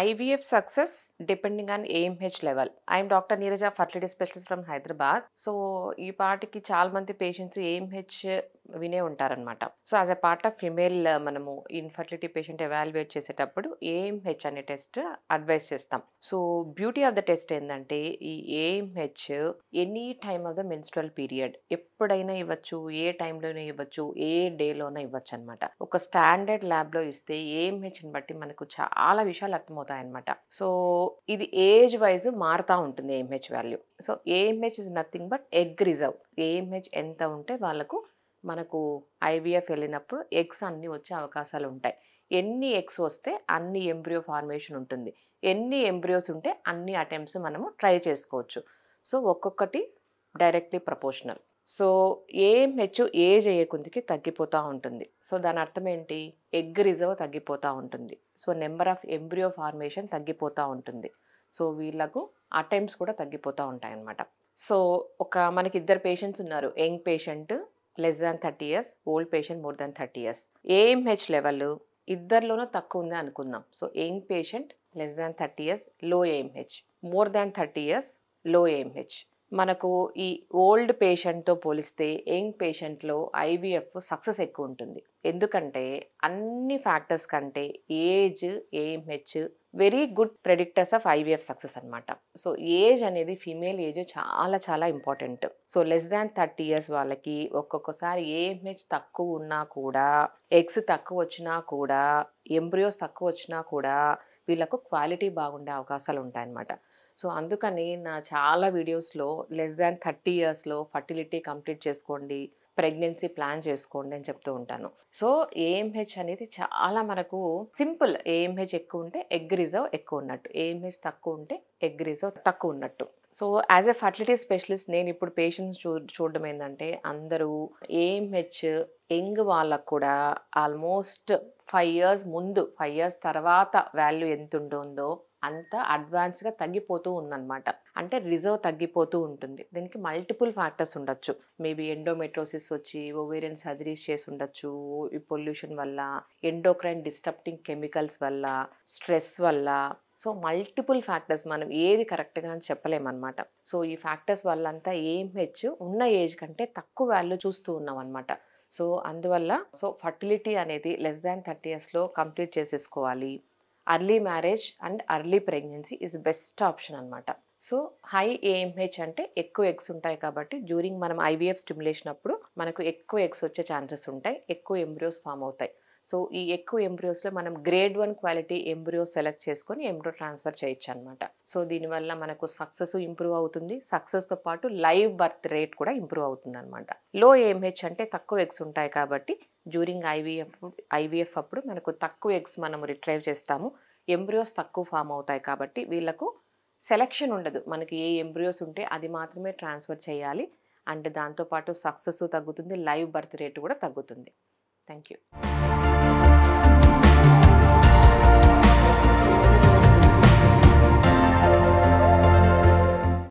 IVF success depending on AMH level. I am Dr. Neeraja, fertility specialist from Hyderabad. So ఈ పాటికి చాలా మంది patients AMH వినే ఉంటారనమాట. So as a part of female మనము infertility patient evaluate చేసేటప్పుడు AMH అనే టెస్ట్ అడ్వైస్ చేస్తాం. So beauty of the test ఏంటంటే ఈ AMH any time of the menstrual period ఎప్పుడైనా ఇవ్వచ్చు, ఏ టైంలోనే ఇవ్వచ్చు, ఏ డేలోనే ఇవ్వచ్చు అనమాట. ఒక స్టాండర్డ్ ల్యాబ్లో ఇస్తే ఏఎంహెచ్ని బట్టి మనకు చాలా విషయాలు అర్థమవుతాయి అనమాట. సో ఇది ఏజ్ వైజ్ మారుతూ ఉంటుంది AMH value. So AMH is nothing but egg reserve. AMH ఎంత ఉంటే వాళ్ళకు మనకు ఐవీఎఫ్ వెళ్ళినప్పుడు ఎగ్స్ అన్నీ వచ్చే అవకాశాలు ఉంటాయి. ఎన్ని ఎగ్స్ వస్తే అన్ని ఎంబ్రియో ఫార్మేషన్ ఉంటుంది. ఎన్ని ఎంబ్రియోస్ ఉంటే అన్ని అటెంప్ట్స్ మనము ట్రై చేసుకోవచ్చు. సో ఒక్కొక్కటి directly proportional. So AMH age అయ్యే కొద్దికి తగ్గిపోతూ ఉంటుంది. సో దాని అర్థం ఏంటి? ఎగ్ రిజర్వ్ తగ్గిపోతూ ఉంటుంది. So number of embryo formation తగ్గిపోతూ ఉంటుంది. సో వీళ్ళకు అటెంప్ట్స్ కూడా తగ్గిపోతూ ఉంటాయి అన్నమాట. సో మనకి ఇద్దరు పేషెంట్స్ ఉన్నారు. Young patient less than 30 years, old patient more than 30 years. AMH level ఇద్దరిలోనూ తక్కువ ఉంది అనుకుందాం. So young patient less than 30 years లో ఏఎంహెచ్, మోర్ దాన్ 30 years లో ఏఎంహెచ్. మనకు ఈ ఓల్డ్ పేషెంట్తో పోలిస్తే యంగ్ పేషెంట్లో ఐవీఎఫ్ సక్సెస్ ఎక్కువ ఉంటుంది. ఎందుకంటే అన్ని ఫ్యాక్టర్స్ కంటే age, AMH very good predictors of IVF success అనమాట. సో ఏజ్ అనేది ఫీమేల్ ఏజ్ చాలా చాలా important. So less than 30 years వాళ్ళకి ఒక్కొక్కసారి ఏఎంహెచ్ తక్కువ ఉన్నా కూడా, ఎగ్స్ తక్కువ వచ్చినా కూడా, ఎంబ్రియోస్ తక్కువ వచ్చినా కూడా వీళ్ళకు క్వాలిటీ బాగుండే అవకాశాలు ఉంటాయన్నమాట. సో అందుకని నా చాలా వీడియోస్లో లెస్ దాన్ 30 yearsలో ఫర్టిలిటీ కంప్లీట్ చేసుకోండి, ప్రెగ్నెన్సీ ప్లాన్ చేసుకోండి అని చెప్తూ ఉంటాను. సో ఏఎంహెచ్ అనేది చాలా మనకు సింపుల్. ఏఎంహెచ్ ఎక్కువ ఉంటే ఎగ్ రిజర్వ్ ఎక్కువ ఉన్నట్టు, ఏఎంహెచ్ తక్కువ ఉంటే ఎగ్ రిజర్వ్ తక్కువ ఉన్నట్టు. So as a fertility specialist నేను ఇప్పుడు పేషెంట్స్ చూడడం ఏంటంటే అందరూ ఏఎంహెచ్ యంగ్ వాళ్ళకు కూడా ఆల్మోస్ట్ 5 years ముందు, 5 years తర్వాత వాల్యూ ఎంత ఉంటుందో అంత అడ్వాన్స్గా తగ్గిపోతూ ఉందన్నమాట. అంటే రిజర్వ్ తగ్గిపోతూ ఉంటుంది. దీనికి మల్టిపుల్ ఫ్యాక్టర్స్ ఉండొచ్చు. మేబీ ఎండోమెట్రోసిస్ వచ్చి ఓవేరియన్ సర్జరీస్ చేసి ఉండొచ్చు, ఈ పొల్యూషన్ వల్ల, ఎండోక్రైన్ డిస్టర్బింగ్ కెమికల్స్ వల్ల, స్ట్రెస్ వల్ల. సో మల్టిపుల్ ఫ్యాక్టర్స్, మనం ఏది కరెక్ట్గా అని చెప్పలేమన్నమాట. సో ఈ ఫ్యాక్టర్స్ వల్ల అంతా ఏఎంహెచ్ ఉన్న ఏజ్ కంటే తక్కువ వాల్యూ చూస్తూ ఉన్నాం అనమాట. సో అందువల్ల ఫర్టిలిటీ అనేది లెస్ దాన్ 30 yearsలో కంప్లీట్ చేసేసుకోవాలి. Early marriage and early pregnancy is best option అనమాట. సో హై ఏఎంహెచ్ అంటే ఎక్కువ ఎగ్స్ ఉంటాయి కాబట్టి డ్యూరింగ్ మనం ఐవీఎఫ్ స్టిమ్యులేషన్ అప్పుడు మనకు ఎక్కువ ఎగ్స్ వచ్చే ఛాన్సెస్ ఉంటాయి, ఎక్కువ ఎంబ్రియోస్ ఫామ్ అవుతాయి. సో ఈ ఎక్కువ ఎంబ్రియోస్లో మనం గ్రేడ్ 1 క్వాలిటీ ఎంబ్రియో సెలెక్ట్ చేసుకొని ఎంబ్రియో ట్రాన్స్ఫర్ చేయొచ్చు అనమాట. సో దీనివల్ల మనకు సక్సెస్ ఇంప్రూవ్ అవుతుంది. సక్సెస్తో పాటు లైవ్ బర్త్ రేట్ కూడా ఇంప్రూవ్ అవుతుంది అనమాట. లో ఏఎంహెచ్ అంటే తక్కువ ఎగ్స్ ఉంటాయి కాబట్టి డ్యూరింగ్ ఐవీఎఫ్ అప్పుడు మనకు తక్కువ ఎగ్స్ మనము రిట్రైవ్ చేస్తాము. ఎంబ్రియోస్ తక్కువ ఫామ్ అవుతాయి కాబట్టి వీళ్ళకు సెలెక్షన్ ఉండదు. మనకి ఏ ఎంబ్రియోస్ ఉంటే అది మాత్రమే ట్రాన్స్ఫర్ చేయాలి. అండ్ దాంతోపాటు సక్సెస్ తగ్గుతుంది, లైవ్ బర్త్ రేట్ కూడా తగ్గుతుంది. Thank you.